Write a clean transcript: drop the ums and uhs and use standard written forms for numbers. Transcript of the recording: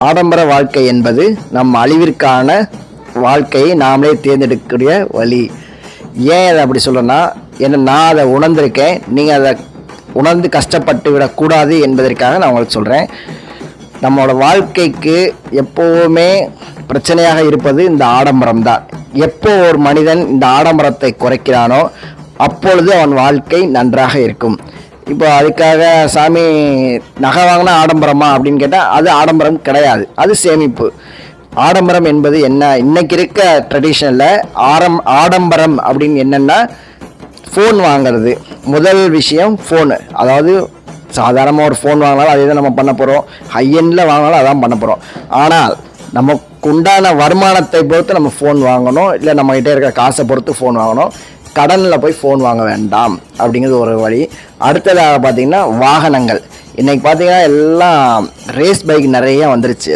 ஆடம்பர வாழ்க்கை என்பது நம் அழிவிற்கான வாழ்க்கையை நாமளே தேர்ந்தெடுக்கக்கூடிய வழி. ஏன் அதை அப்படி சொல்கிறேன்னா, ஏன்னா நான் அதை உணர்ந்திருக்கேன். நீங்கள் அதை உணர்ந்து கஷ்டப்பட்டு விடக்கூடாது என்பதற்காக நான் உங்களுக்கு சொல்கிறேன். நம்மளோட வாழ்க்கைக்கு எப்போவுமே பிரச்சனையாக இருப்பது இந்த ஆடம்பரம் தான். எப்போ ஒரு மனிதன் இந்த ஆடம்பரத்தை குறைக்கிறானோ அப்பொழுது அவன் வாழ்க்கை நன்றாக இருக்கும். இப்போ அதுக்காக சாமி நகை வாங்கினா ஆடம்பரமா அப்படின்னு கேட்டால் அது ஆடம்பரம் கிடையாது, அது சேமிப்பு. ஆடம்பரம் என்பது என்ன, இன்னைக்கு இருக்க ட்ரெடிஷனில் ஆடம்பரம் அப்படின்னு என்னென்னா, ஃபோன் வாங்கிறது. முதல் விஷயம் ஃபோனு. அதாவது சாதாரணமாக ஒரு ஃபோன் வாங்கினாலும் அதே தான் நம்ம பண்ண போகிறோம், ஹையெண்டில் வாங்கினாலும் அதான் பண்ண போகிறோம். ஆனால் நமக்கு உண்டான வருமானத்தை பொறுத்து நம்ம ஃபோன் வாங்கணும், இல்லை நம்மகிட்ட இருக்க காசை பொறுத்து ஃபோன் வாங்கணும். கடனில் போய் ஃபோன் வாங்க வேண்டாம் அப்படிங்கிறது ஒரு வழி. அடுத்ததாக பார்த்திங்கன்னா வாகனங்கள். இன்றைக்கி பார்த்திங்கன்னா எல்லாம் ரேஸ் பைக் நிறைய வந்துருச்சு.